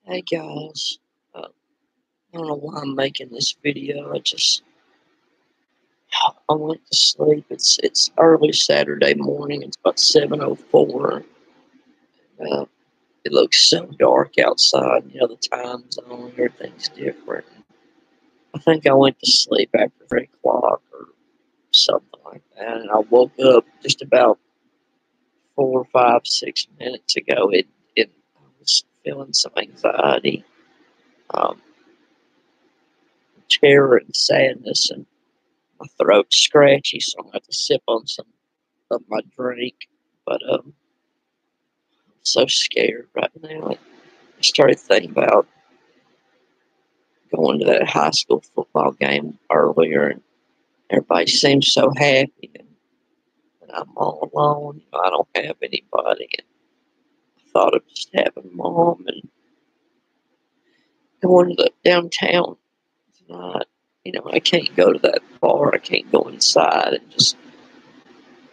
Hey guys, I don't know why I'm making this video. I went to sleep. It's early Saturday morning. It's about 7:04. Uh, it looks so dark outside. You know, the time zone, everything's different. I think I went to sleep after 3 o'clock or something like that, and I woke up just about 4, 5, 6 minutes ago. It I was feeling some anxiety, um, terror, and sadness, and my throat's scratchy, so I'm gonna have to sip on some of my drink. But I'm so scared right now. I started thinking about going to that high school football game earlier, and everybody seems so happy, and I'm all alone. You know, I don't have anybody. And I thought of just having mom and going to the downtown tonight. You know, I can't go to that bar. I can't go inside and just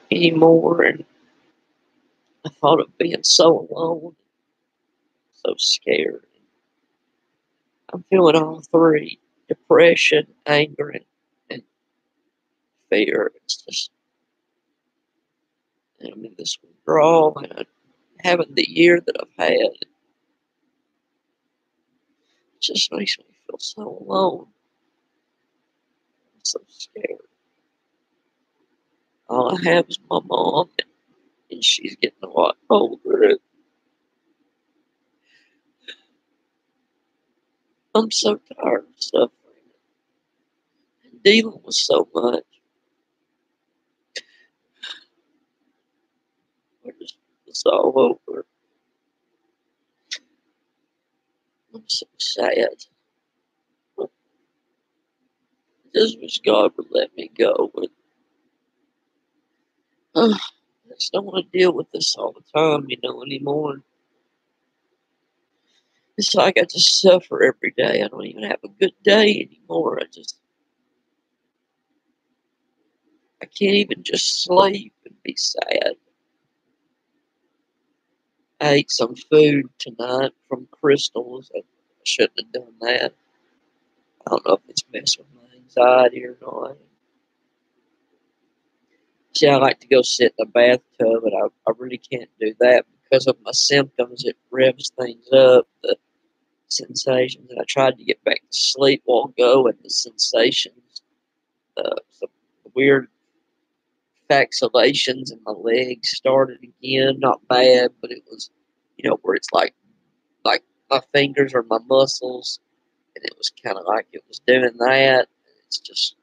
anymore. And I thought of being so alone, so scared. I'm feeling all three: depression, anger, and fear. It's just, I'm in this withdrawal, and having the year that I've had, it just makes me feel so alone. I'm so scared. All I have is my mom, and she's getting a lot older. And I'm so tired of suffering and dealing with so much. It's all over. I'm so sad. I just wish God would let me go. But I just don't want to deal with this all the time, anymore. It's like I just suffer every day. I don't even have a good day anymore. I can't even just sleep and be sad. I ate some food tonight from Crystals. I shouldn't have done that. I don't know if it's messing with my anxiety or not. See, I like to go sit in the bathtub, and I really can't do that because of my symptoms. It revs things up, the sensations. And I tried to get back to sleep a while ago, and the sensations, some weird vacillations in my legs started again. Not bad, but it was, where it's like my fingers or my muscles, and it was kind of like it was doing that. It's just,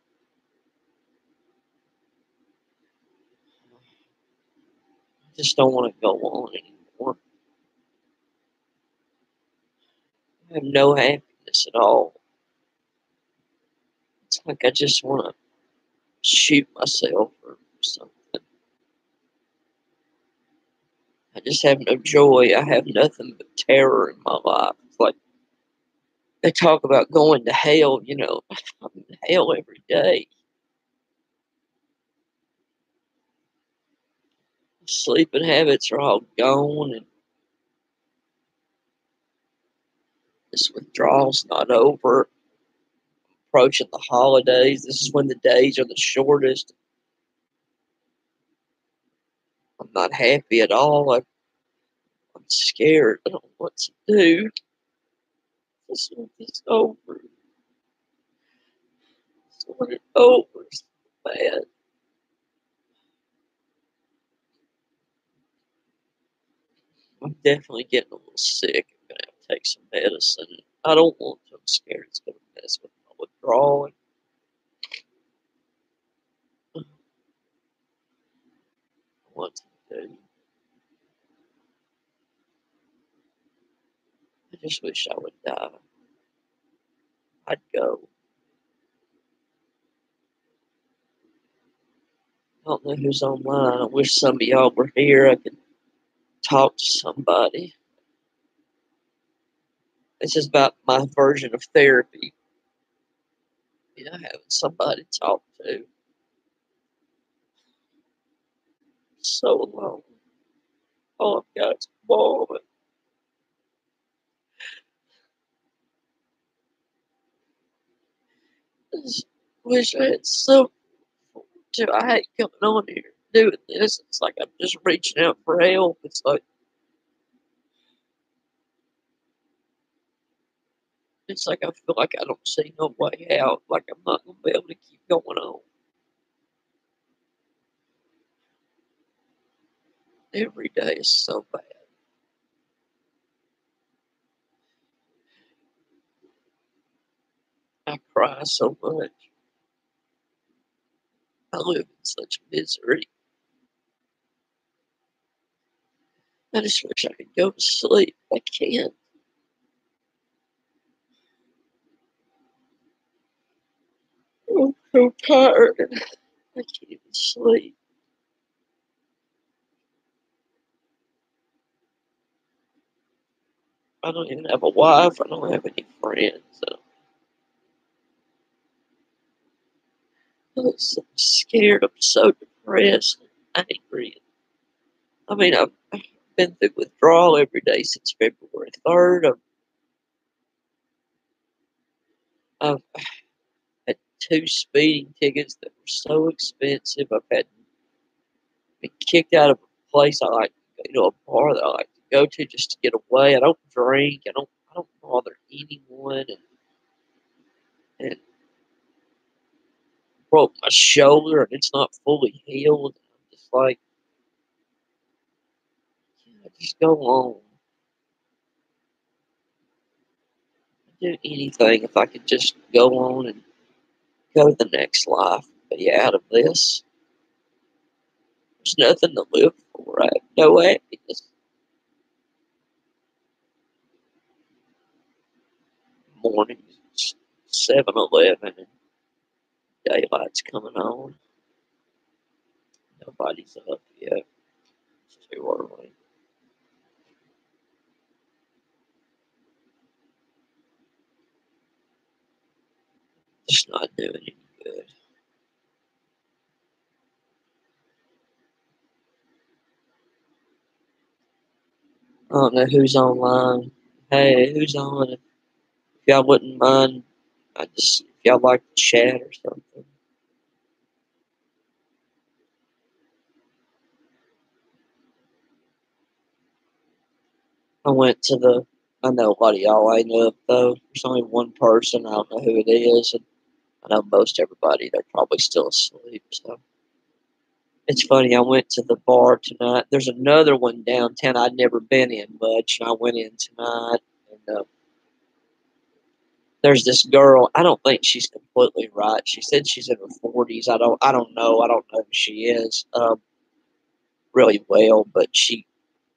I just don't want to go on anymore. I have no happiness at all. It's like I just want to shoot myself or something. I just have no joy. I have nothing but terror in my life. It's like they talk about going to hell. I'm in hell every day. Sleeping habits are all gone, and this withdrawal's not over. Approaching the holidays, this is when the days are the shortest. I'm not happy at all. I'm scared. I don't know what to do. Just want this over. Just want it over so bad. I'm definitely getting a little sick. I'm gonna have to take some medicine. I don't want to. I'm scared it's gonna mess with my withdrawal. What to do? I just wish I would die. I'd go. I don't know who's online. I wish some of y'all were here. I could talk to somebody. This is about my version of therapy. Having somebody to talk to. So alone. All I've got is mom. Just wish I had some to. I hate coming on here doing this. It's like I'm just reaching out for help. It's like I feel like I don't see no way out. Like I'm not gonna be able to keep going on. Every day is so bad. I cry so much. I live in such misery. I just wish I could go to sleep. I can't. I'm so tired. I can't even sleep. I don't even have a wife. I don't have any friends. I'm so scared. I'm so depressed. Angry. I mean, I've been through withdrawal every day since February 3rd. I've had two speeding tickets that were so expensive. I've had been kicked out of a place I like, a bar that I like to go to just to get away. I don't drink. I don't bother anyone, and broke my shoulder and it's not fully healed. I'm just like, yeah, just go on, do anything if I could just go on and go to the next life, be out of this. There's nothing to live for. I have no happiness. Morning, 7-Eleven, and daylight's coming on. Nobody's up yet. It's too early. Just not doing any good. I don't know who's online. Hey, who's on? If y'all wouldn't mind, if y'all like to chat or something. I went to the. I know a lot of y'all ain't up though. There's only one person. I don't know who it is, and I know most everybody. They're probably still asleep. So it's funny. I went to the bar tonight. There's another one downtown I'd never been in much, and I went in tonight. And there's this girl. I don't think she's completely right. She said she's in her 40s. I don't know. I don't know who she is really well, but she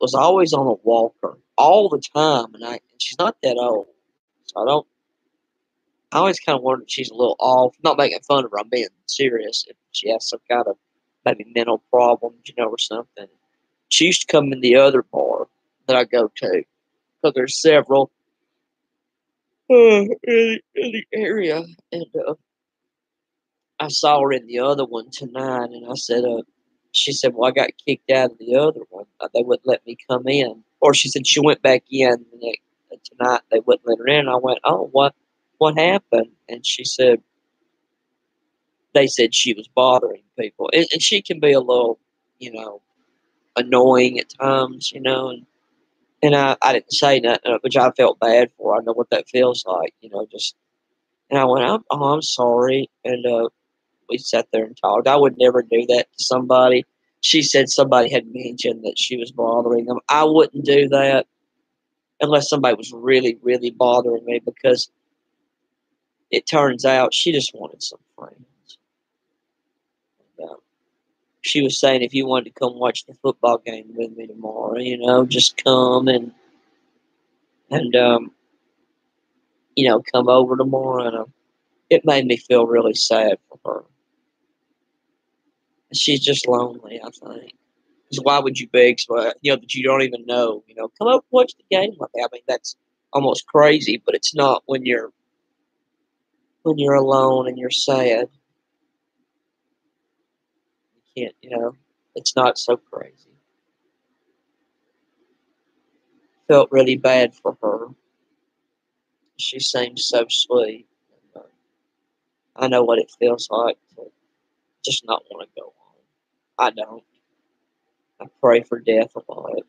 was always on a walker all the time, and she's not that old. So I always kind of wondered if she's a little off. Not making fun of her. I'm being serious. If she has some kind of maybe mental problems, or something. She used to come in the other bar that I go to because there's several in the area, and I saw her in the other one tonight, and I said, she said, well, I got kicked out of the other one. They wouldn't let me come in. Or she said she went back in tonight. They wouldn't let her in. I went, oh, what happened? And she said, they said she was bothering people. And she can be a little, you know, annoying at times, and I didn't say nothing, which I felt bad for. I know what that feels like, just, and I went, I'm sorry. And we sat there and talked. I would never do that to somebody. She said somebody had mentioned that she was bothering them. I wouldn't do that unless somebody was really, really bothering me because it turns out she just wanted some friends. And, she was saying if you wanted to come watch the football game with me tomorrow, just come and come over tomorrow. And it made me feel really sad for her. She's just lonely, I think. Because why would you beg somebody, that you don't even know, come up and watch the game with me? I mean, that's almost crazy, but it's not when you're alone and you're sad. You can't, it's not so crazy. Felt really bad for her. She seems so sweet. I know what it feels like to just not want to go home. I don't. I pray for death a lot.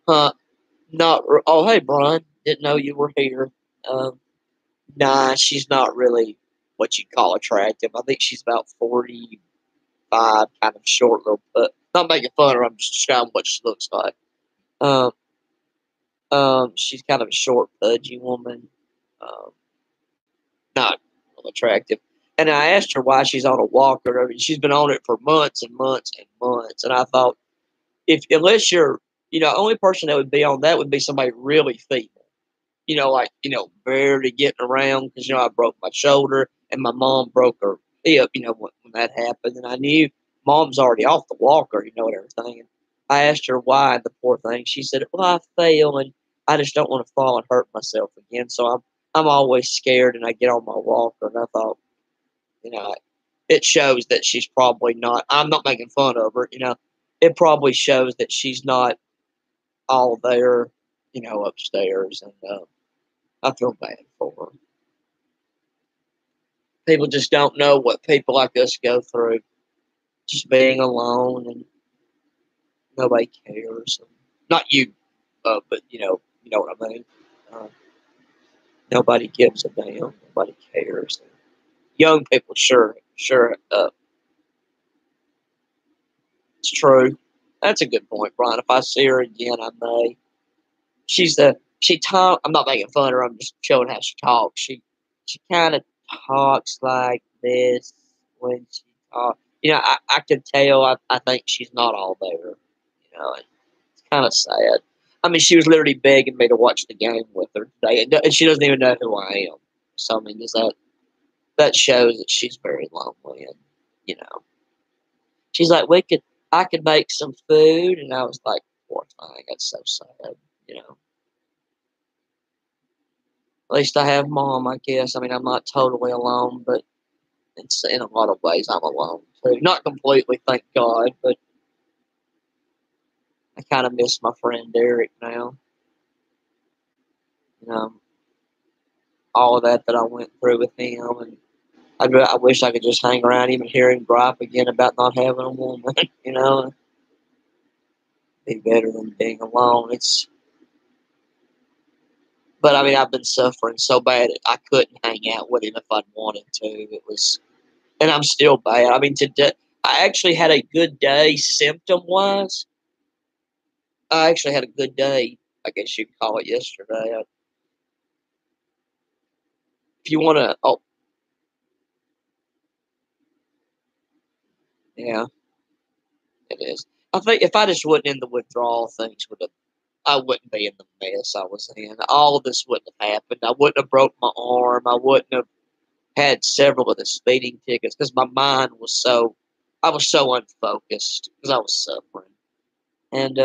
Huh? Oh, hey, Brian. Didn't know you were here. Um, nah, she's not really what you call attractive. I think she's about 45, kind of short little. But not making fun of her. I'm just describing what she looks like. Um, she's kind of a short, pudgy woman. Um, not real attractive. And I asked her why she's on a walker. I mean, she's been on it for months and months and months. And I thought, if unless you're, only person that would be on that would be somebody really feeble. Like, barely getting around because, I broke my shoulder and my mom broke her hip, when that happened. And I knew mom's already off the walker, and everything. And I asked her why, and the poor thing, she said, well, I fell and I just don't want to fall and hurt myself again. So I'm always scared and I get on my walker. And I thought, you know, it shows that she's probably not, I'm not making fun of her, it probably shows that she's not all there, upstairs. And I feel bad for her. People just don't know what people like us go through. Just being alone and nobody cares. Not you, but you know what I mean. Uh, Nobody gives a damn. Nobody cares. Young people, sure, it's true. That's a good point, Brian. If I see her again, I may. She talk. I'm not making fun of her. I'm just showing how she talks. She kind of talks like this when she talks. I could tell. I think she's not all there. And it's kind of sad. I mean, she was literally begging me to watch the game with her today, and she doesn't even know who I am. So I mean, that shows that she's very lonely, and you know, she's like, I could make some food, and I was like, poor thing, that's so sad. You know, at least I have mom, I guess. I mean, I'm not totally alone, but it's in a lot of ways I'm alone too. Not completely, thank God, but I kind of miss my friend Derek now. You know, all of that I went through with him, and I wish I could just hang around him and hear him gripe again about not having a woman. Be better than being alone. But I mean, I've been suffering so bad I couldn't hang out with him if I'd wanted to. It was, and I'm still bad. I mean, today I actually had a good day symptom wise. I actually had a good day. I guess you could call it yesterday. If you want to, oh yeah, it is. I think if I just wasn't in the withdrawal, things would have. I wouldn't be in the mess I was in. All of this wouldn't have happened. I wouldn't have broke my arm. I wouldn't have had several of the speeding tickets because my mind was I was so unfocused because I was suffering. And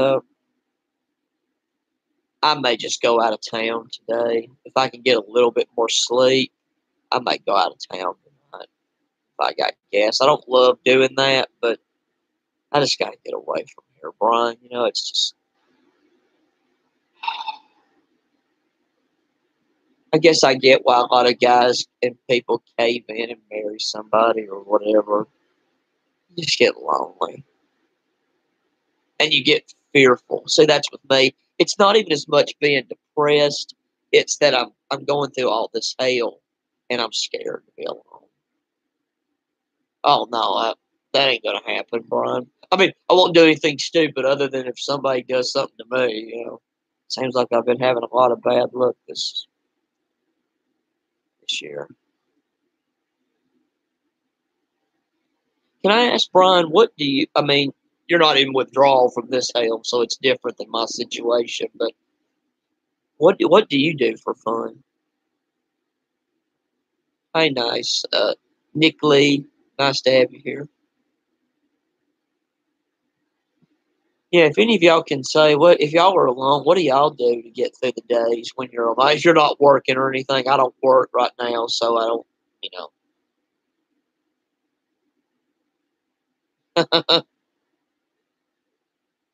I may just go out of town today. If I can get a little bit more sleep, I may go out of town tonight if I got gas. I don't love doing that, but I just got to get away from here, Brian. It's just, I guess I get why a lot of guys and people cave in and marry somebody or whatever. You just get lonely and you get fearful. See, that's with me. It's not even as much being depressed. It's that I'm going through all this hell and I'm scared to be alone. Oh no, that ain't gonna happen, Brian. I mean, I won't do anything stupid other than if somebody does something to me. Seems like I've been having a lot of bad luck this year. Can I ask Brian, what do you? I mean, you're not in withdrawal from this hell, so it's different than my situation. But what do you do for fun? Hey, nice, Nick Lee. Nice to have you here. Yeah, if any of y'all can say what if y'all are alone, what do y'all do to get through the days when you're alone? If you're not working or anything, I don't work right now, so I don't.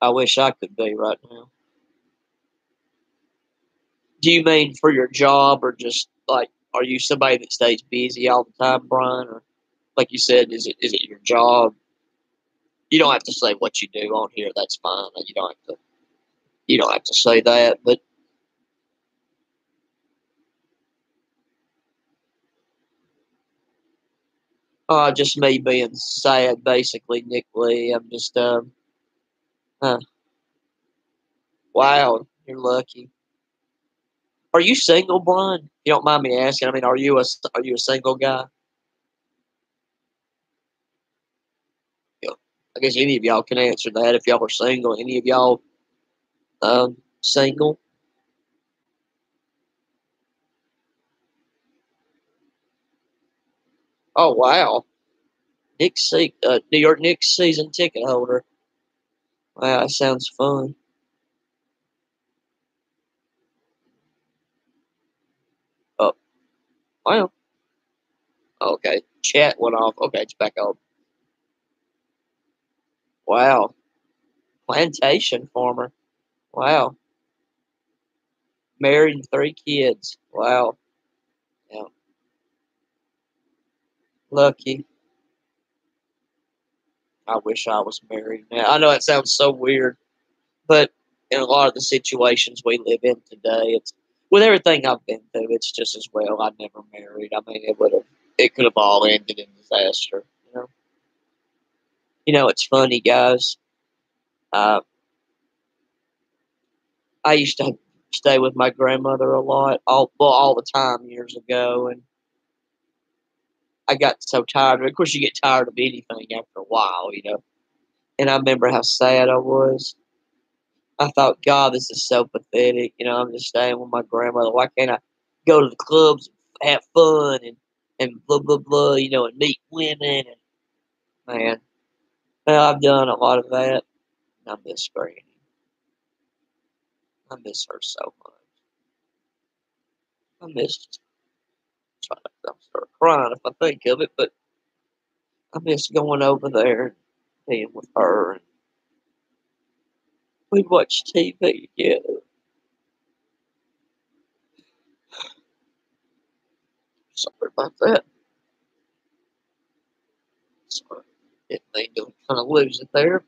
I wish I could be right now. Do you mean for your job or just like are you somebody that stays busy all the time, Brian? Or like you said, is it your job? You don't have to say what you do on here. That's fine. You don't have to say that. But just me being sad, basically, Nick Lee. I'm just huh, wow. You're lucky. Are you single, Brian? You don't mind me asking? I mean, are you a single guy? Yeah. I guess any of y'all can answer that if y'all are single. Any of y'all single? Oh wow, New York Knicks season ticket holder. Wow, that sounds fun. Oh wow. Okay, chat went off. Okay, it's back on. Wow, plantation farmer. Wow, married and three kids. Wow, yeah, lucky. I wish I was married now. I know it sounds so weird, but in a lot of the situations we live in today, it's with everything I've been through. It's just as well I never married. I mean, it could have all ended in disaster. It's funny, guys. Uh, I used to stay with my grandmother a lot, all the time years ago, and I got so tired. Of course, you get tired of anything after a while. And I remember how sad I was. I thought, God, this is so pathetic. I'm just staying with my grandmother. Why can't I go to the clubs and have fun and blah blah blah, and meet women and man. Well, I've done a lot of that. And I miss Granny. I miss her so much. I miss. I'm start crying if I think of it, but I miss going over there and being with her. And we'd watch TV together. Sorry about that. Sorry. Didn't mean to kind of lose it there.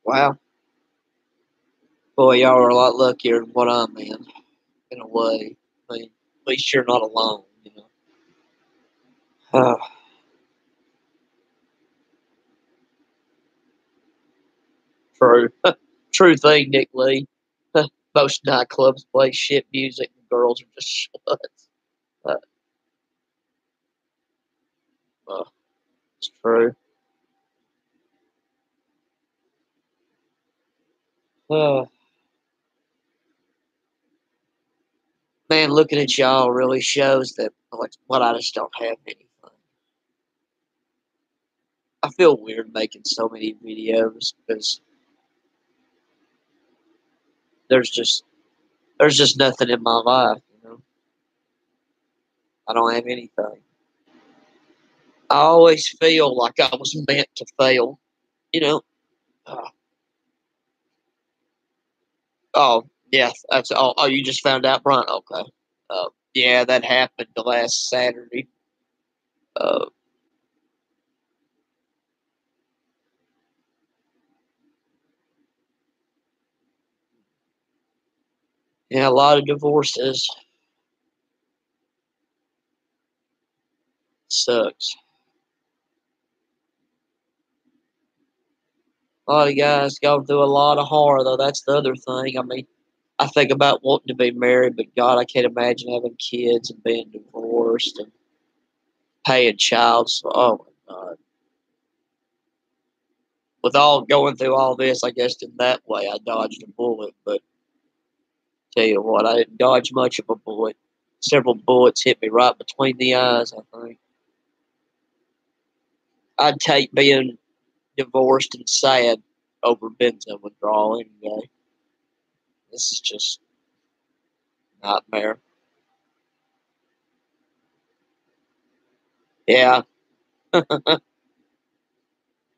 Wow. Boy, y'all are a lot luckier than what I'm in a way. I mean, at least you're not alone. Uh, true. True thing, Nick Lee. Most nightclubs play shit music and girls are just sluts. Uh, uh, it's true. Uh, man, looking at y'all really shows that like what I just don't have any fun. I feel weird making so many videos because there's just there's just nothing in my life. I don't have anything. I always feel like I was meant to fail. You know. Uh, oh yeah, that's all. Oh, you just found out, Brian? Okay. Yeah, that happened last Saturday. Uh, yeah, a lot of divorces sucks. A lot of guys go through a lot of horror, though. That's the other thing. I mean, I think about wanting to be married, but God, I can't imagine having kids and being divorced and paying child. Oh my God! With all going through all this, I guess in that way I dodged a bullet. But tell you what, I didn't dodge much of a bullet. Several bullets hit me right between the eyes. I think I'd take being divorced and sad over benzo withdrawal any day. This is just nightmare. Yeah. And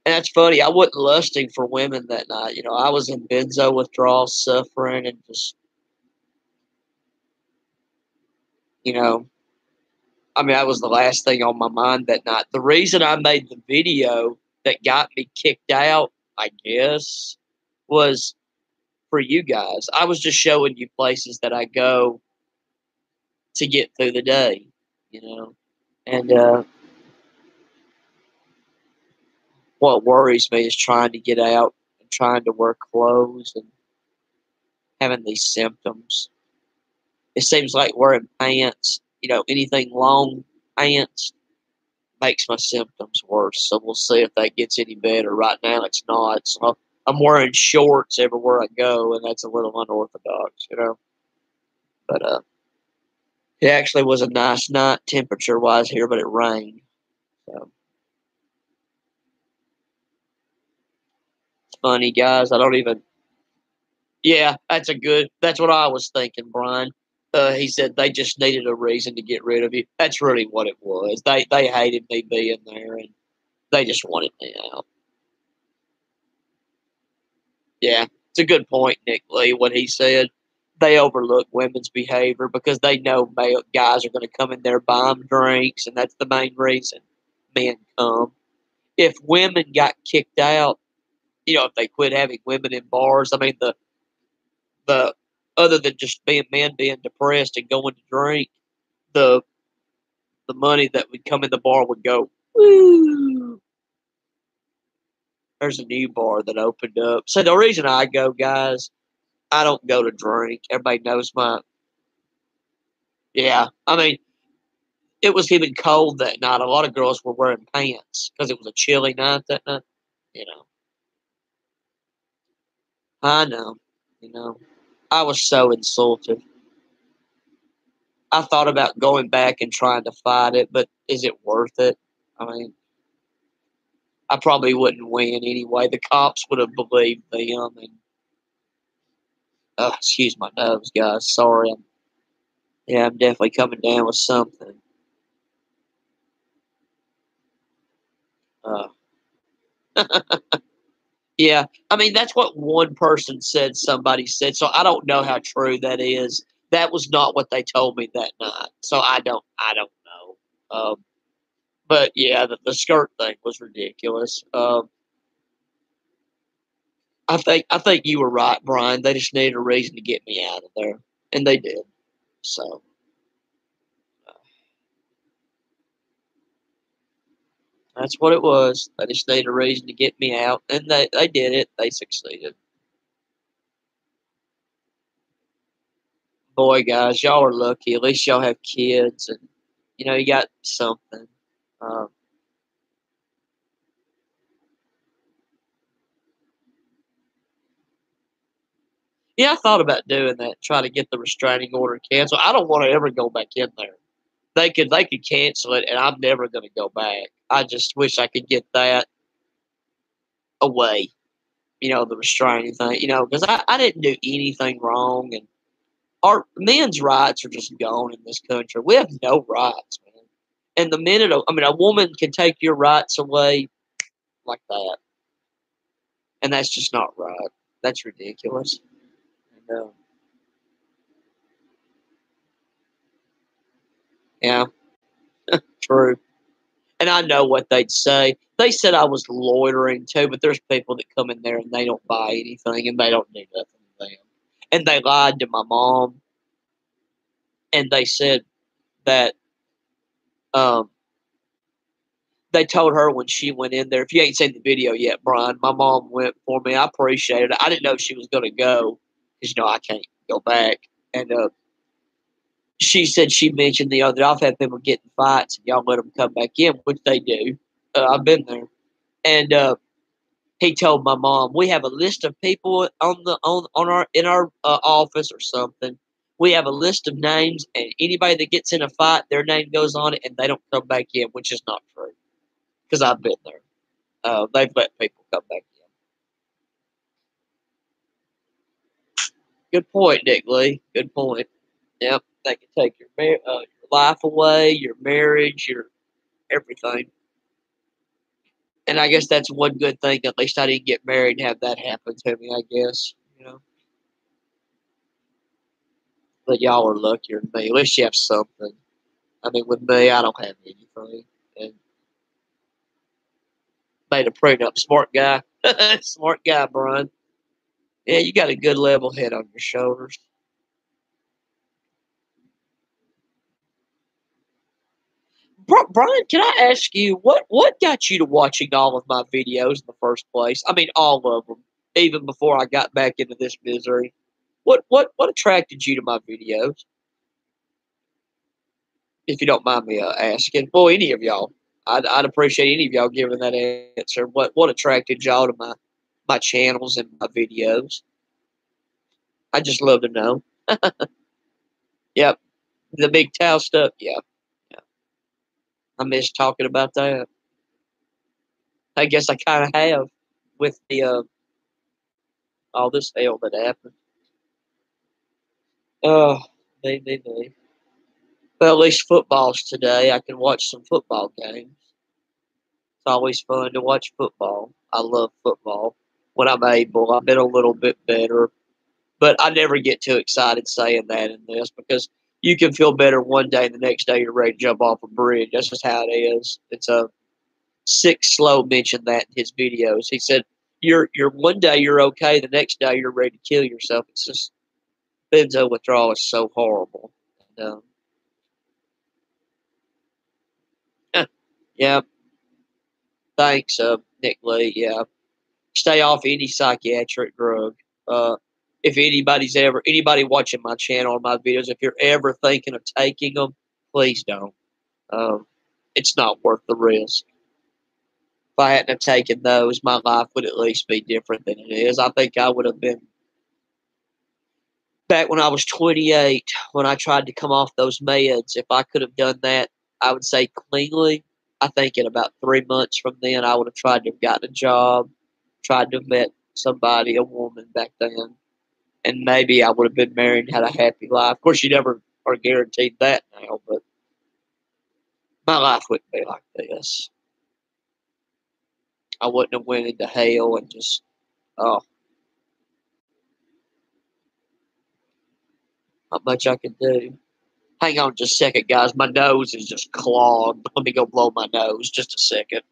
that's funny. I wasn't lusting for women that night. I was in benzo withdrawal, suffering, and just, you know, that was the last thing on my mind that night. The reason I made the video that got me kicked out, I guess, was for you guys. I was just showing you places that I go to get through the day. And what worries me is trying to get out and trying to wear clothes and having these symptoms. It seems like wearing pants, anything long pants makes my symptoms worse. So we'll see if that gets any better. Right now, it's not. So I'm wearing shorts everywhere I go, and that's a little unorthodox. But it actually was a nice night temperature-wise here, but it rained. So it's funny, guys. I don't even. Yeah, That's what I was thinking, Brian. He said they just needed a reason to get rid of you. That's really what it was. They hated me being there, and they just wanted me out. Yeah, it's a good point, Nick Lee. What he said, they overlook women's behavior because they know male guys are going to come in there buy them drinks, and that's the main reason men come. If women got kicked out, if they quit having women in bars, the other than just being men being depressed and going to drink, the the money that would come in the bar would go. Woo! There's a new bar that opened up. So the reason I go, guys, I don't go to drink. Everybody knows my. Yeah, it was even cold that night. A lot of girls were wearing pants because it was a chilly night that night. You know, I know. You know, I was so insulted. I thought about going back and trying to fight it, but is it worth it? I mean, I probably wouldn't win anyway. The cops would have believed them, and excuse my nose, guys. Sorry. I'm definitely coming down with something. Uh, yeah, that's what one person said. Somebody said, so I don't know how true that is. That was not what they told me that night, so I don't know. But yeah, the skirt thing was ridiculous. I think you were right, Brian. They just needed a reason to get me out of there, and they did. So that's what it was. They just needed a reason to get me out, and they did it. They succeeded. Boy, guys, y'all are lucky. At least y'all have kids, and you got something. Um, yeah, I thought about doing that, try to get the restraining order canceled. I don't want to ever go back in there. They could cancel it, and I'm never going to go back. I just wish I could get that away. The restraining thing. Because I didn't do anything wrong, and our men's rights are just gone in this country. We have no rights, man. And the minute a woman can take your rights away like that, and that's just not right. That's ridiculous. And, yeah, true. And I know what they'd say. They said I was loitering too, but there's people that come in there and they don't buy anything and they don't do nothing to them. And they lied to my mom, and they said that um, they told her when she went in there. If you ain't seen the video yet, Brian, my mom went for me. I appreciated it. I didn't know she was going to go because I can't go back. And she said she mentioned the other. I've had people get in fights and y'all let them come back in, which they do. I've been there, and he told my mom, we have a list of people on our in our office or something. We have a list of names, and anybody that gets in a fight, their name goes on it, and they don't come back in, which is not true because I've been there. They've let people come back in. Good point, Nick Lee. Good point. Yep, that can take your life away, your marriage, your everything. And I guess that's one good thing. At least I didn't get married and have that happen to me. I guess you know. But y'all are luckier than me. At least you have something. I mean, with me, I don't have anything. And made a prenup. Smart guy. Smart guy, Brian. Yeah, you got a good level head on your shoulders. Brian, can I ask you what got you to watching all of my videos in the first place? I mean, all of them, even before I got back into this misery. What attracted you to my videos? If you don't mind me asking, well, any of y'all, I'd appreciate any of y'all giving that answer. What attracted y'all to my channels and my videos? I just love to know. Yep, the big towel stuff. Yeah, yeah. I miss talking about that. I guess I kind of have with the all this hell that happened. Oh, me. Well, at least football's today. I can watch some football games. It's always fun to watch football. I love football when I'm able. I've been a little bit better, but I never get too excited saying that in this because you can feel better one day and the next day you're ready to jump off a bridge. That's just how it is. It's a Six Slow mentioned that in his videos. He said, "You're one day you're okay, the next day you're ready to kill yourself." It's just benzo withdrawal is so horrible. And, yeah, thanks, Nick Lee. Yeah, stay off any psychiatric drug. Uh, if anybody watching my channel or my videos, if you're ever thinking of taking them, please don't. Um, it's not worth the risk. If I hadn't have taken those, my life would at least be different than it is. I think I would have been back when I was 28 when I tried to come off those meds. If I could have done that, I would say cleanly. I think in about 3 months from then, I would have tried to have gotten a job, tried to have met somebody, a woman back then, and maybe I would have been married and had a happy life. Of course, you never are guaranteed that now, but my life wouldn't be like this. I wouldn't have went into hell and just, oh, not much I could do. Hang on just a second, guys. My nose is just clogged. Let me go blow my nose just a second.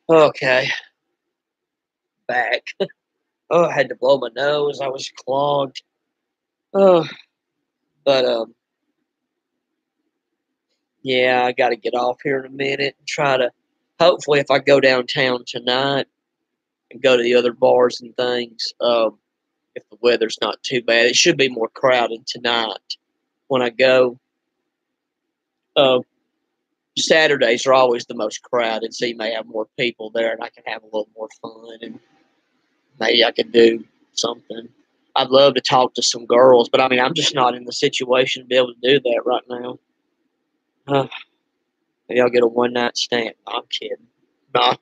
Okay, back. Oh, I had to blow my nose. I was clogged. Oh, but yeah, I got to get off here in a minute and try to. Hopefully, if I go downtown tonight and go to the other bars and things, if the weather's not too bad, it should be more crowded tonight when I go. Um, Saturdays are always the most crowded, so you may have more people there, and I can have a little more fun, and maybe I could do something. I'd love to talk to some girls, but I mean, I'm just not in the situation to be able to do that right now. Uh, Maybe I'll get a one night stand. No, I'm kidding. No,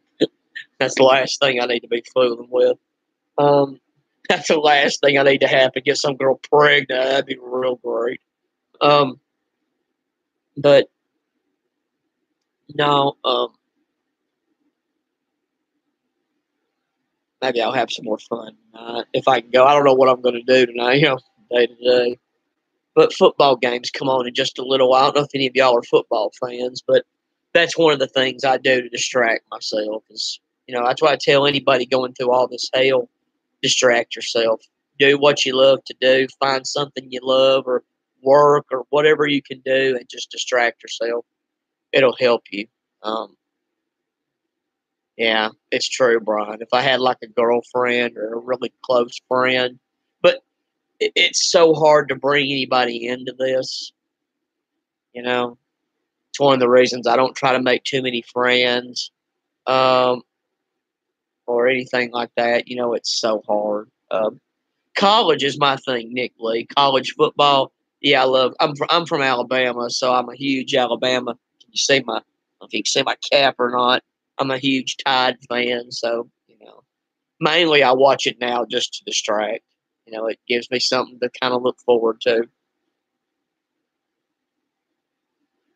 that's the last thing I need to be fooling with. Um, that's the last thing I need to happen. Get some girl pregnant. That'd be real great. Um, but no. maybe I'll have some more fun tonight if I can go. I don't know what I'm going to do tonight, day to day. But football games come on in just a little while. I don't know if any of y'all are football fans, but that's one of the things I do to distract myself. Is that's why I tell anybody going through all this hell, distract yourself. Do what you love to do. Find something you love or work or whatever you can do and just distract yourself. It'll help you. Um, yeah, it's true, Brian. If I had like a girlfriend or a really close friend, but it's so hard to bring anybody into this. You know, it's one of the reasons I don't try to make too many friends um, or anything like that. It's so hard. College is my thing, Nick Lee. College football, yeah, I love. I'm from Alabama, so I'm a huge Alabama. Can you see my? I don't know if you can see my cap or not. I'm a huge Tide fan, so mainly I watch it now just to distract. It gives me something to kind of look forward to.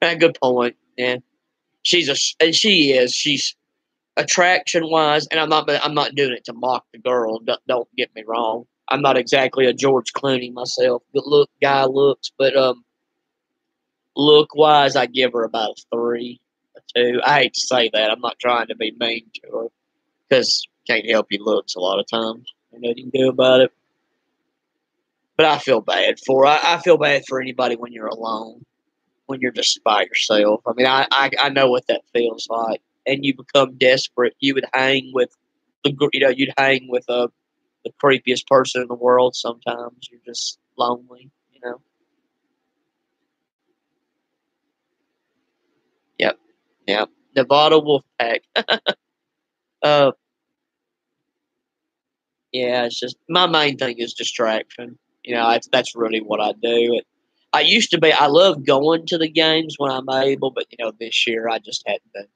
Good point. Yeah, and she is. She's attraction wise, and I'm not doing it to mock the girl. Don't get me wrong. I'm not exactly a George Clooney myself. Good guy looks, but look wise, I give her about a 3, a 2. I hate to say that. I'm not trying to be mean to her because can't help you looks a lot of times. Nothing you can do about it. But I feel bad for her. I feel bad for anybody when you're alone, when you're just by yourself. I mean, I know what that feels like, and you become desperate. You would hang with you'd hang with the creepiest person in the world. Sometimes you're just lonely. Yep, yep. Nevada Wolfpack. uh, yeah, it's just my main thing is distraction. That's really what I do. I used to be. I love going to the games when I'm able, but this year I just hadn't been.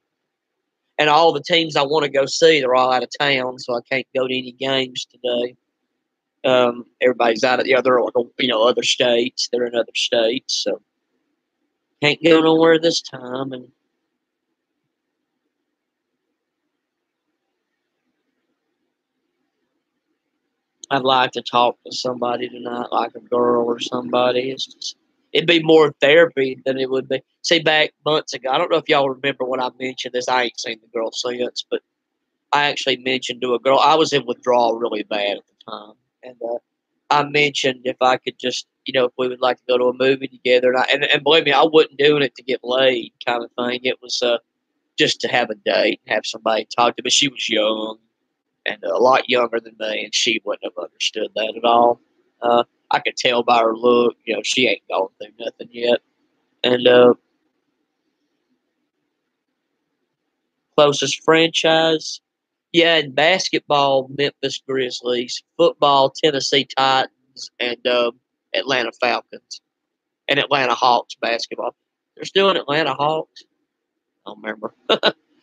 And all the teams I want to go see, they're all out of town, so I can't go to any games today. Everybody's out of they're like other states. They're in other states, so can't go nowhere this time. And I'd like to talk to somebody tonight, like a girl or somebody. It'd be more therapy than it would be. See, back months ago, I don't know if y'all remember when I mentioned this. I ain't seen the girl since, but I actually mentioned to a girl. I was in withdrawal really bad at the time, and I mentioned if I could just, if we would like to go to a movie together. And believe me, I wasn't doing it to get laid, kind of thing. It was just to have a date, have somebody talk to. But she was young and a lot younger than me, and she wouldn't have understood that at all. I could tell by her look, she ain't gone through nothing yet. And closest franchise, yeah, in basketball, Memphis Grizzlies, football, Tennessee Titans, and Atlanta Falcons, and Atlanta Hawks basketball. They're still in Atlanta Hawks. I don't remember.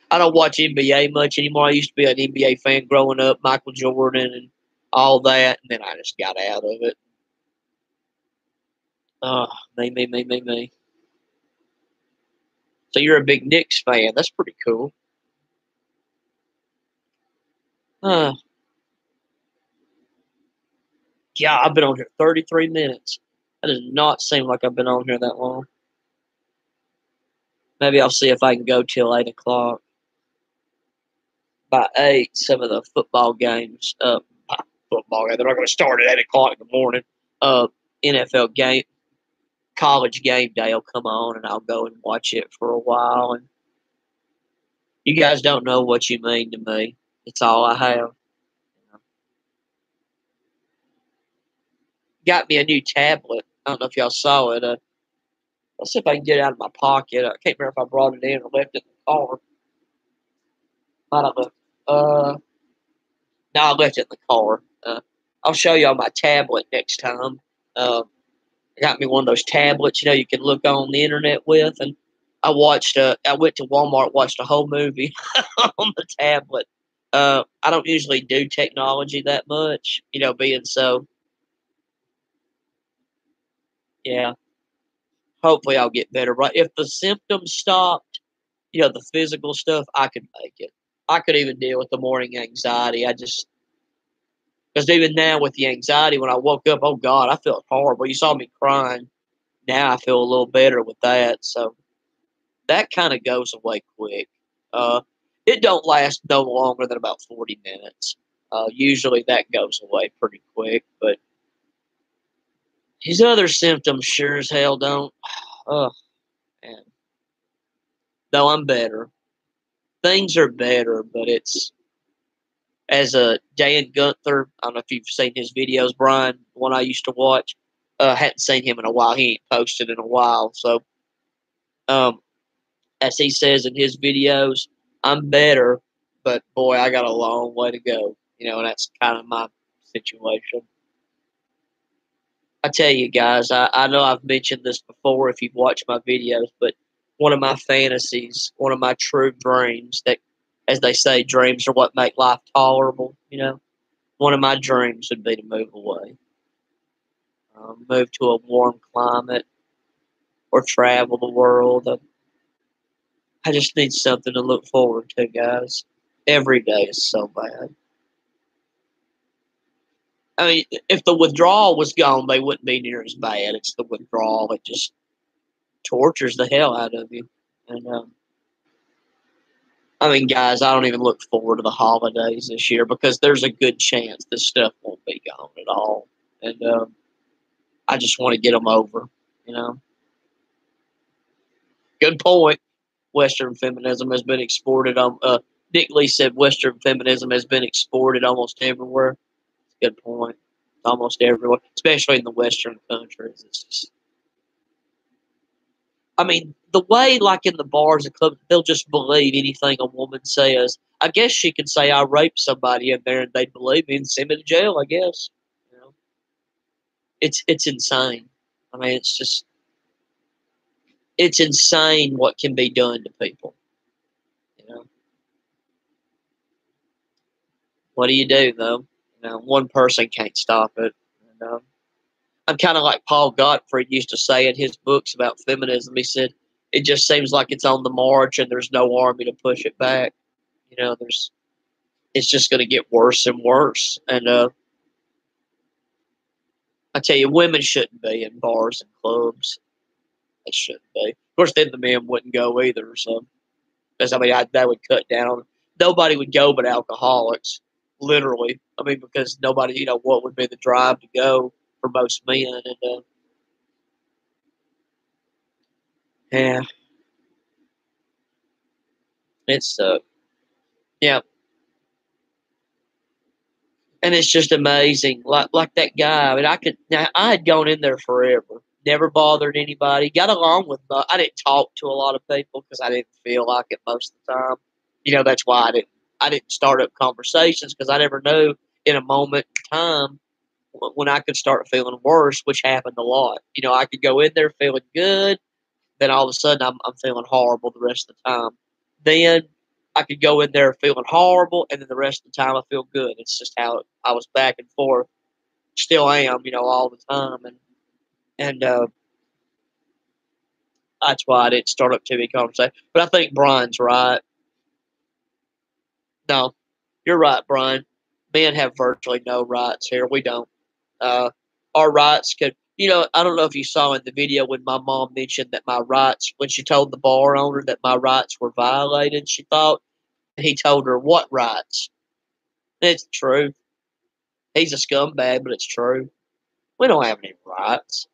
I don't watch NBA much anymore. I used to be an NBA fan growing up, Michael Jordan and all that, and then I just got out of it. Oh, me. So you're a big Knicks fan. That's pretty cool. Uh, yeah, I've been on here 33 minutes. That does not seem like I've been on here that long. Maybe I'll see if I can go till 8 o'clock. By 8, some of the football games, football game, they're not going to start at 8 o'clock in the morning. NFL game, college game day will come on, and I'll go and watch it for a while. And you guys don't know what you mean to me. It's all I have. Got me a new tablet. I don't know if y'all saw it. Let's see if I can get it out of my pocket. I can't remember if I brought it in or left it in the car. Might have left. No, I left it in the car. I'll show y'all my tablet next time. I got me one of those tablets, you can look on the internet with, and I watched. I went to Walmart, watched a whole movie on the tablet. I don't usually do technology that much, being so. Yeah, hopefully I'll get better. Right, if the symptoms stopped, the physical stuff, I could make it. I could even deal with the morning anxiety. I just Because even now with the anxiety, when I woke up, oh God, I felt horrible. You saw me crying. Now I feel a little better with that. So that kind of goes away quick. Uh, it don't last no longer than about 40 minutes. Usually that goes away pretty quick, but these other symptoms sure as hell don't. Oh, man. Though I'm better. Things are better, but it's as a Dan Gunther. I don't know if you've seen his videos, Brian, the one I used to watch. Hadn't seen him in a while. He ain't posted in a while. So, um, as he says in his videos, I'm better, but boy, I got a long way to go. And that's kind of my situation. I tell you guys, I know I've mentioned this before if you've watched my videos, but one of my fantasies, one of my true dreams that, as they say, dreams are what make life tolerable. One of my dreams would be to move away, move to a warm climate or travel the world. I just need something to look forward to, guys. Every day is so bad. I mean, if the withdrawal was gone, they wouldn't be near as bad. It's the withdrawal that just tortures the hell out of you. And I mean, guys, I don't even look forward to the holidays this year because there's a good chance this stuff won't be gone at all. And I just want to get them over. Good point. Western feminism has been exported. Dick Lee said Western feminism has been exported almost everywhere. Good point. Almost everywhere, especially in the Western countries. It's just, I mean, the way, like in the bars and clubs, they'll just believe anything a woman says. I guess she could say I raped somebody in there, and they'd believe me and send me to jail. I guess. It's insane. I mean, it's insane what can be done to people. You know, what do you do though? One person can't stop it. And, I'm kind of like Paul Gottfried used to say in his books about feminism. He said, it just seems like it's on the march and there's no army to push it back. It's just going to get worse and worse. And I tell you, women shouldn't be in bars and clubs. They shouldn't be. Of course, then the men wouldn't go either. So, because that would cut down. Nobody would go but alcoholics, literally. I mean, because nobody, what would be the drive to go for most men? And yeah, it's yeah, and it's just amazing. Like that guy. I mean, I had gone in there forever, never bothered anybody, got along with. I didn't talk to a lot of people because I didn't feel like it most of the time. That's why I didn't start up conversations because I never knew in a moment in time when I could start feeling worse, which happened a lot. I could go in there feeling good, then all of a sudden I'm feeling horrible the rest of the time. Then I could go in there feeling horrible, and then the rest of the time I feel good. It's just how I was back and forth. Still am, all the time, and that's why I didn't start up too many conversations. But I think Brian's right. No, you're right, Brian. Men have virtually no rights here. We don't. Uh, our rights could, I don't know if you saw in the video when my mom mentioned that my rights, when she told the bar owner that my rights were violated, she thought he told her what rights. It's true. He's a scumbag, but it's true. We don't have any rights,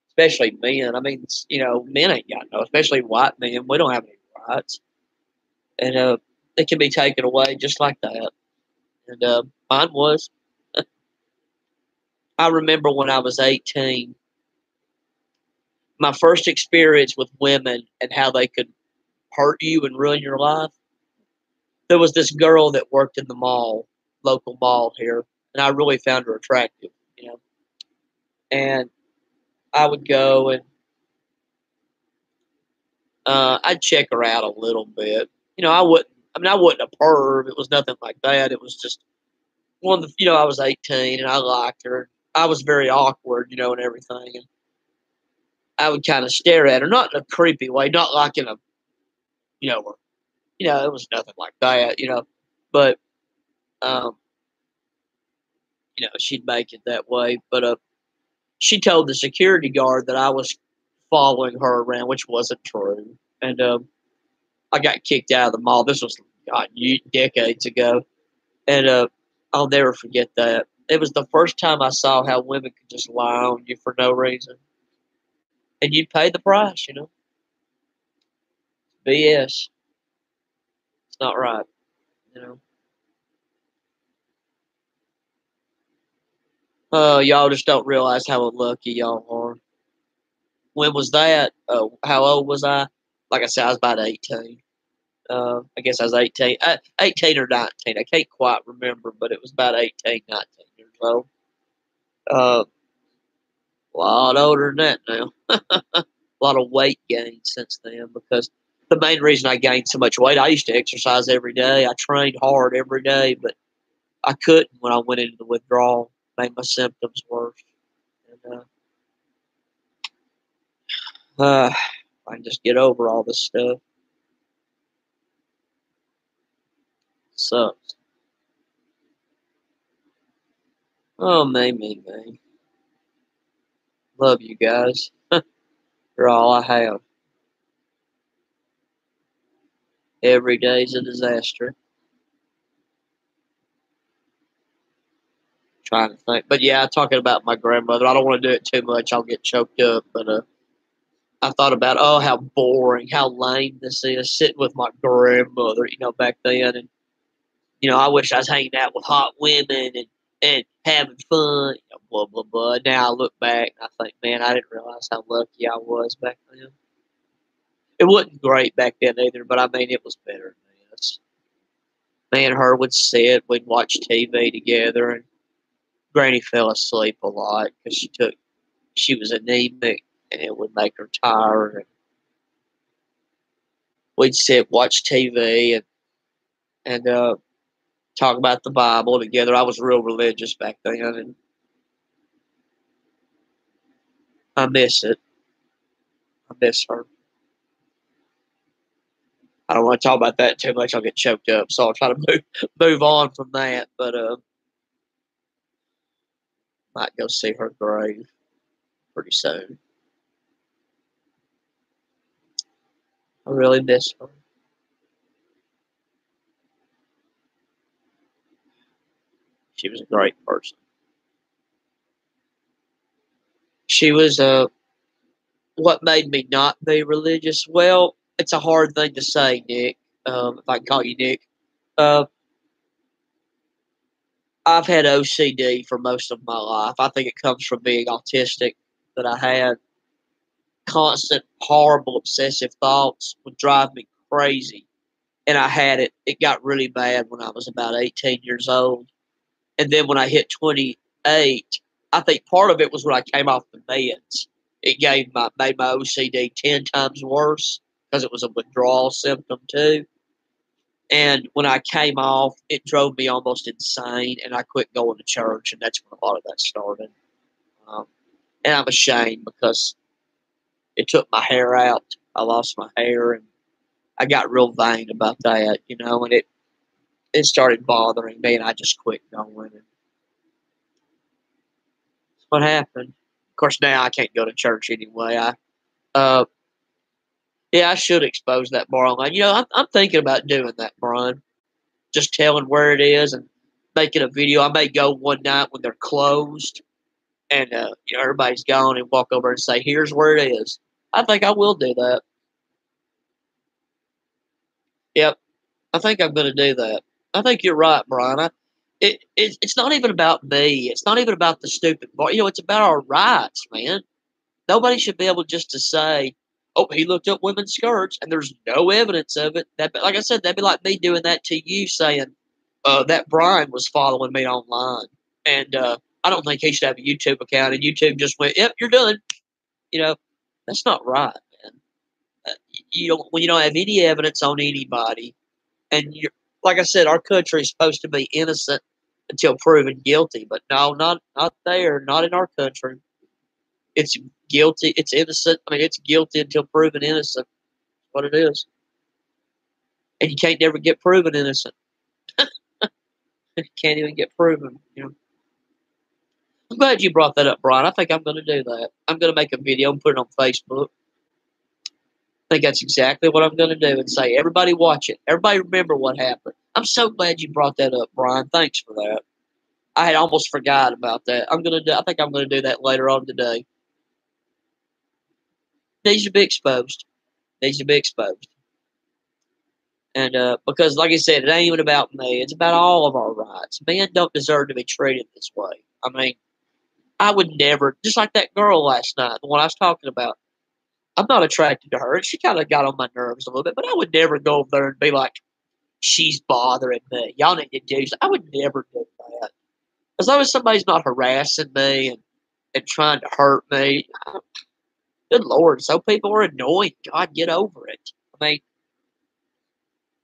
especially men. I mean, men ain't got no, especially white men. We don't have any rights, and it can be taken away just like that. And mine was. I remember when I was 18, my first experience with women and how they could hurt you and ruin your life. There was this girl that worked in the mall, local mall here, and I really found her attractive. And I would go and I'd check her out a little bit. I wouldn't. I mean, I wasn't a perv. It was nothing like that. It was just one of the. I was 18 and I liked her. I was very awkward, and everything. And I would kind of stare at her, not in a creepy way, not like in a, where, it was nothing like that. But um, she'd make it that way. But she told the security guard that I was following her around, which wasn't true. And I got kicked out of the mall. This was decades ago, and I'll never forget that. It was the first time I saw how women could just lie on you for no reason, and you'd pay the price. BS. It's not right. You know. Y'all just don't realize how lucky y'all are. When was that? How old was I? Like I said, I was about 18. I guess I was 18. 18 or 19. I can't quite remember, but it was about 18, 19 years old. A lot older than that now. A lot of weight gain since then because the main reason I gained so much weight, I used to exercise every day. I trained hard every day, but I couldn't when I went into the withdrawal. Made my symptoms worse. And, I can just get over all this stuff. Sucks. Oh, me. Love you guys. You're all I have. Every day's a disaster. Trying to think. But yeah, talking about my grandmother, I don't want to do it too much. I'll get choked up. But I thought about, how boring, how lame this is, sitting with my grandmother, back then. And, I wish I was hanging out with hot women and having fun, blah, blah, blah. Now I look back and I think, man, I didn't realize how lucky I was back then. It wasn't great back then either, but I mean, it was better than this. Me and her would sit, we'd watch TV together, and Granny fell asleep a lot because she was anemic, and it would make her tired. And we'd sit, watch TV, and talk about the Bible together. I was real religious back then, and I miss it. I miss her. I don't want to talk about that too much. I'll get choked up, so I'll try to move on from that. But might go see her grave pretty soon. I really miss her. She was a great person. She was what made me not be religious. Well, it's a hard thing to say, Nick. If I can call you Nick, uh, I've had OCD for most of my life. I think it comes from being autistic. That I had constant, horrible, obsessive thoughts would drive me crazy, and I had it. It got really bad when I was about 18 years old, and then when I hit 28, I think part of it was when I came off the meds. It made my OCD 10 times worse because it was a withdrawal symptom too. And when I came off, it drove me almost insane, and I quit going to church, and that's when a lot of that started. Um, and I'm ashamed because it took my hair out. I lost my hair, and I got real vain about that, and it started bothering me, and I just quit going. And that's what happened. Of course, now I can't go to church anyway. Uh, yeah, I should expose that bar online. I'm thinking about doing that, Brian. Just telling where it is and making a video. I may go one night when they're closed and everybody's gone and walk over and say, "Here's where it is." I think I will do that. Yep, I think I'm going to do that. I think you're right, Brian. It's not even about me. It's not even about the stupid bar. It's about our rights, man. Nobody should be able just to say, "Oh, he looked up women's skirts," and there's no evidence of it. That, like I said, that'd be like me doing that to you, saying that Brian was following me online, and I don't think he should have a YouTube account. And YouTube just went, "Yep, you're done." You know, that's not right, man. When you don't have any evidence on anybody, and you're like I said, our country is supposed to be innocent until proven guilty, but no, not there, not in our country. It's guilty. It's innocent. I mean, it's guilty until proven innocent. That's what it is, and you can't never get proven innocent. You can't even get proven. I'm glad you brought that up, Brian. I think I'm going to do that. I'm going to make a video and put it on Facebook. I think that's exactly what I'm going to do and say, everybody watch it. Everybody remember what happened. I'm so glad you brought that up, Brian. Thanks for that. I had almost forgot about that. I think I'm going to do that later on today. Needs to be exposed. Needs to be exposed. And because, like I said, it ain't even about me. It's about all of our rights. Men don't deserve to be treated this way. I mean, I would never, just like that girl last night, the one I was talking about. I'm not attracted to her. She kind of got on my nerves a little bit, but I would never go over there and be like, she's bothering me. Y'all need to do something. I would never do that. As long as somebody's not harassing me and trying to hurt me, good Lord, some people are annoying. God, get over it. I mean,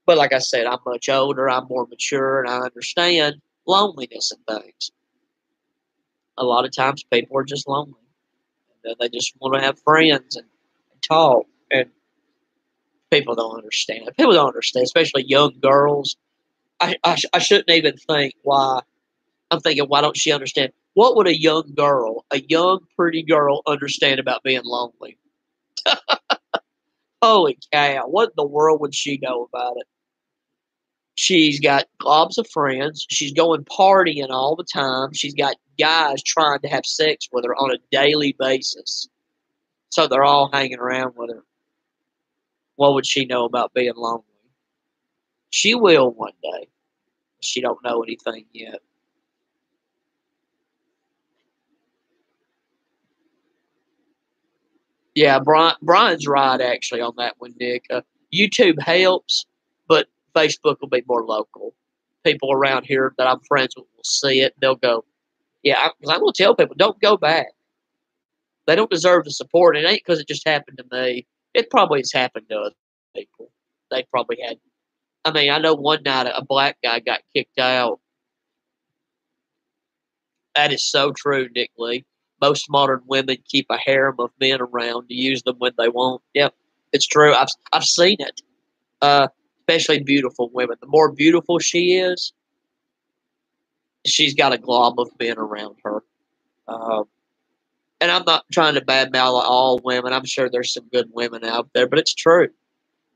but like I said, I'm much older, I'm more mature, and I understand loneliness and things. A lot of times people are just lonely. And they just want to have friends and talk. And people don't understand. People don't understand, especially young girls. I shouldn't even think why. I'm thinking, why don't she understand? What would a young girl, a young, pretty girl, understand about being lonely? Holy cow. What in the world would she know about it? She's got gobs of friends. She's going partying all the time. She's got guys trying to have sex with her on a daily basis. So they're all hanging around with her. What would she know about being lonely? She will one day. She don't know anything yet. Yeah, Brian's right actually on that one, Nick. YouTube helps, but Facebook will be more local. People around here that I'm friends with will see it. They'll go, yeah, I'm going to tell people, don't go back. They don't deserve the support. It ain't because it just happened to me. It probably has happened to other people. They probably had. I mean, I know one night a black guy got kicked out. That is so true, Nick Lee. Most modern women keep a harem of men around to use them when they want. Yep, it's true. I've seen it. Especially beautiful women. The more beautiful she is, she's got a glob of men around her. Uh, and I'm not trying to badmouth all women. I'm sure there's some good women out there, but it's true.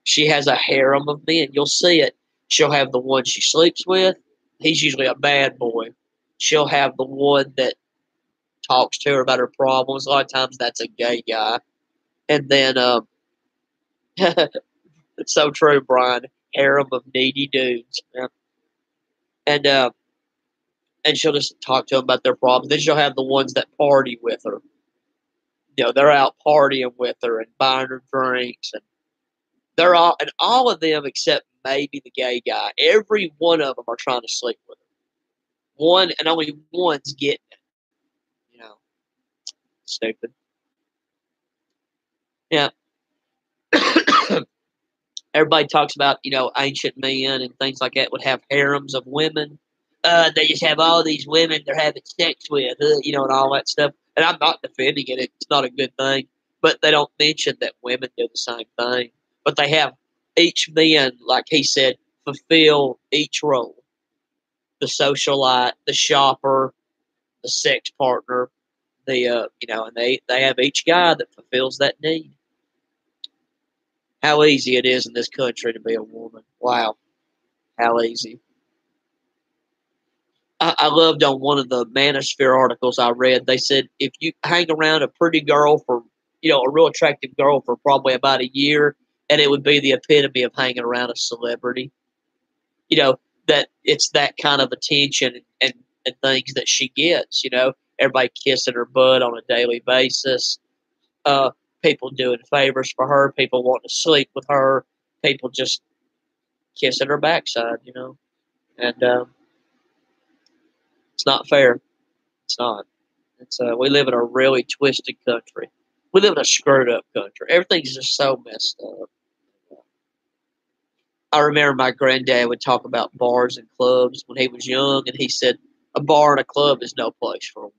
She has a harem of men. You'll see it. She'll have the one she sleeps with. He's usually a bad boy. She'll have the one that talks to her about her problems. A lot of times that's a gay guy. And then, it's so true, Brian. Harem of needy dudes. Yeah. And and she'll just talk to them about their problems. Then she'll have the ones that party with her. You know, they're out partying with her and buying her drinks, and all of them except maybe the gay guy. Every one of them are trying to sleep with her. One and only one's getting it. You know, stupid. Yeah. Everybody talks about, ancient men and things like that would have harems of women. They just have all these women they're having sex with, and all that stuff. And I'm not defending it; it's not a good thing. But they don't mention that women do the same thing. But they have each man, like he said, fulfill each role: the socialite, the shopper, the sex partner. And they have each guy that fulfills that need. How easy it is in this country to be a woman! Wow, how easy. I loved on one of the Manosphere articles I read. They said if you hang around a pretty girl for, a real attractive girl for probably about a year, and it would be the epitome of hanging around a celebrity. You know that it's that kind of attention and things that she gets. Everybody kissing her butt on a daily basis. Uh, People doing favors for her. People wanting to sleep with her. People just kissing her backside. And it's not fair. It's not. It's we live in a really twisted country. We live in a screwed up country. Everything's just so messed up. I remember my granddad would talk about bars and clubs when he was young, and he said a bar and a club is no place for a woman.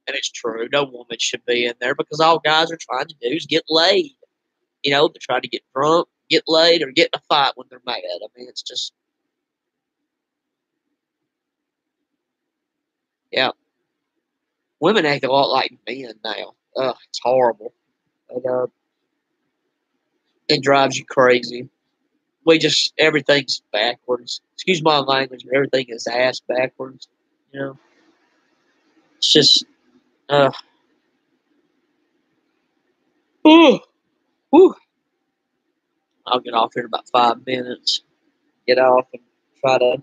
And it's true. No woman should be in there because all guys are trying to do is get laid. They're trying to get drunk, get laid, or get in a fight when they're mad. I mean, it's just, yeah. Women act a lot like men now. It's horrible. And, it drives you crazy. Everything's backwards. Excuse my language, but everything is ass backwards. You know, it's just, uh, whew, whew. I'll get off here in about 5 minutes. Get off and try to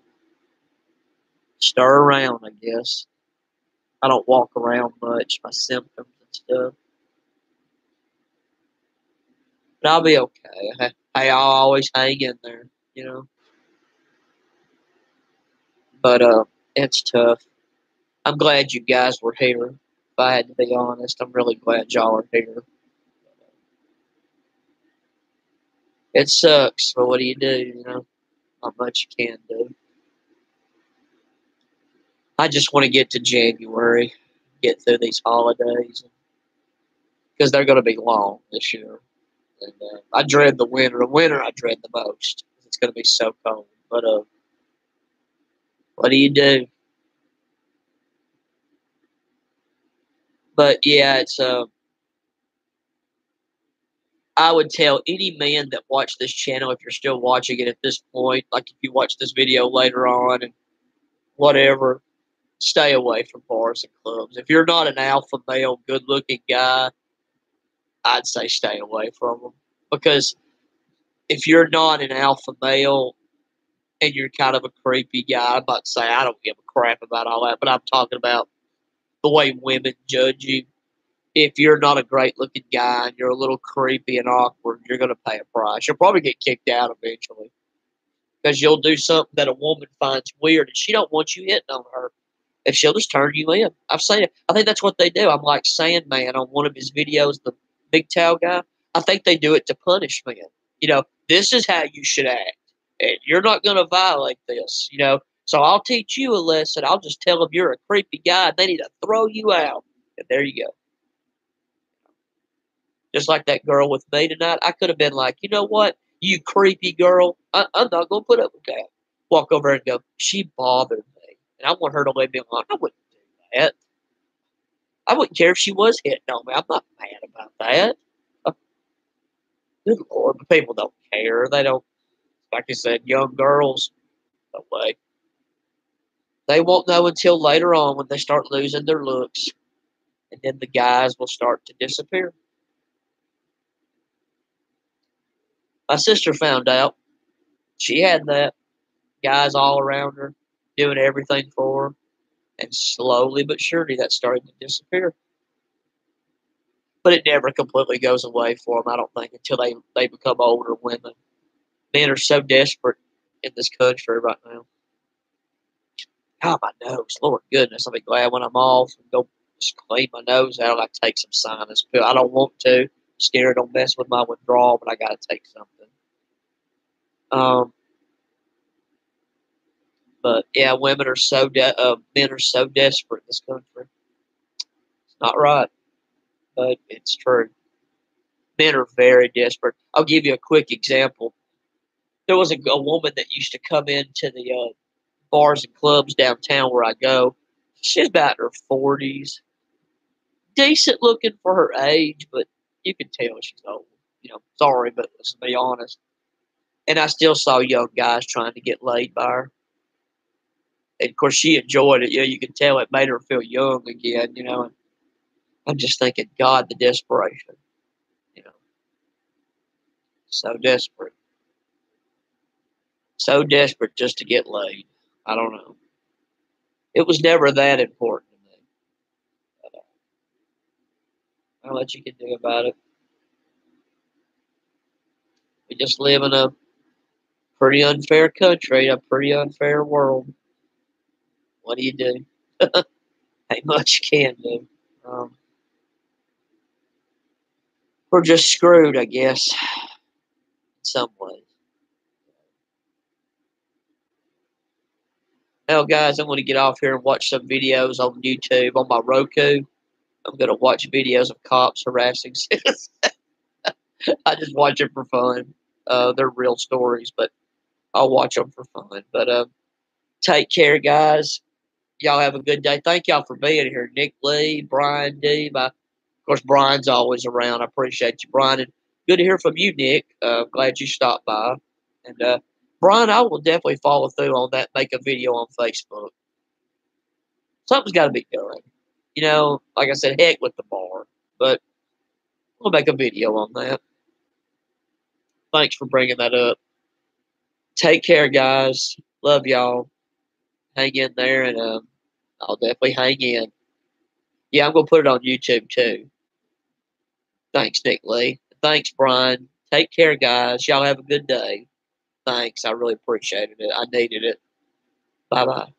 stir around, I guess. I don't walk around much, my symptoms and stuff. But I'll be okay. I'll always hang in there, you know. But it's tough. I'm glad you guys were here. If I had to be honest, I'm really glad y'all are here. It sucks, but what do? You know, not much you can do. I just want to get to January, get through these holidays, because they're going to be long this year. And I dread the winter. The winter I dread the most. It's going to be so cold. But what do you do? But yeah, it's I would tell any man that watched this channel, if you're still watching it at this point, like if you watch this video later on and whatever, stay away from bars and clubs. If you're not an alpha male, good looking guy, I'd say stay away from them. Because if you're not an alpha male and you're kind of a creepy guy, I'm not saying I don't give a crap about all that, but I'm talking about the way women judge you. If you're not a great looking guy and you're a little creepy and awkward, you're going to pay a price. You'll probably get kicked out eventually because you'll do something that a woman finds weird and she don't want you hitting on her. And she'll just turn you in. I've seen it. I think that's what they do. I'm like Sandman on one of his videos, the big towel guy. I think they do it to punish men. You know, this is how you should act. And you're not going to violate this, you know. So I'll teach you a lesson. I'll just tell them you're a creepy guy and they need to throw you out. And there you go. Just like that girl with me tonight, I could have been like, you know what, you creepy girl, I'm not going to put up with that. Walk over and go, she bothered me. And I want her to leave me alone. I wouldn't do that. I wouldn't care if she was hitting on me. I'm not mad about that. Good Lord, but people don't care. They don't, like I said, young girls, no way. They won't know until later on when they start losing their looks. And then the guys will start to disappear. My sister found out. She had that. Guys all around her doing everything for her. And slowly but surely that started to disappear. But it never completely goes away for them, I don't think, until they become older women. Men are so desperate in this country right now. God, my nose. Lord goodness, I'll be glad when I'm off and go just clean my nose out. I take some sinus pill. I don't want to. I'm scared it'll mess with my withdrawal, but I got to take something. But yeah, men are so desperate in this country. It's not right, but it's true. Men are very desperate. I'll give you a quick example. There was a woman that used to come into the bars and clubs downtown where I go. She's about in her 40s. Decent looking for her age, but you can tell she's old. You know, sorry, but let's be honest. And I still saw young guys trying to get laid by her. And of course, she enjoyed it. You know, you could tell it made her feel young again, you know. And I'm just thinking, God, the desperation. You know, so desperate. So desperate just to get laid. I don't know. It was never that important to me. But, I don't know what you can do about it. We just live in a pretty unfair country, a pretty unfair world. What do you do? Ain't much you can do. We're just screwed, I guess, in some ways. Now, guys, I'm going to get off here and watch some videos on YouTube on my Roku. I'm going to watch videos of cops harassing citizens. I just watch it for fun. They're real stories, but I'll watch them for fun. But take care, guys. Y'all have a good day. Thank y'all for being here. Nick Lee, Brian D. Of course, Brian's always around. I appreciate you, Brian. And good to hear from you, Nick. Glad you stopped by. And Brian, I will definitely follow through on that. Make a video on Facebook. Something's got to be done. You know, like I said, heck with the bar. But we'll make a video on that. Thanks for bringing that up. Take care, guys. Love y'all. Hang in there, and I'll definitely hang in. Yeah, I'm going to put it on YouTube, too. Thanks, Nick Lee. Thanks, Brian. Take care, guys. Y'all have a good day. Thanks. I really appreciated it. I needed it. Bye-bye.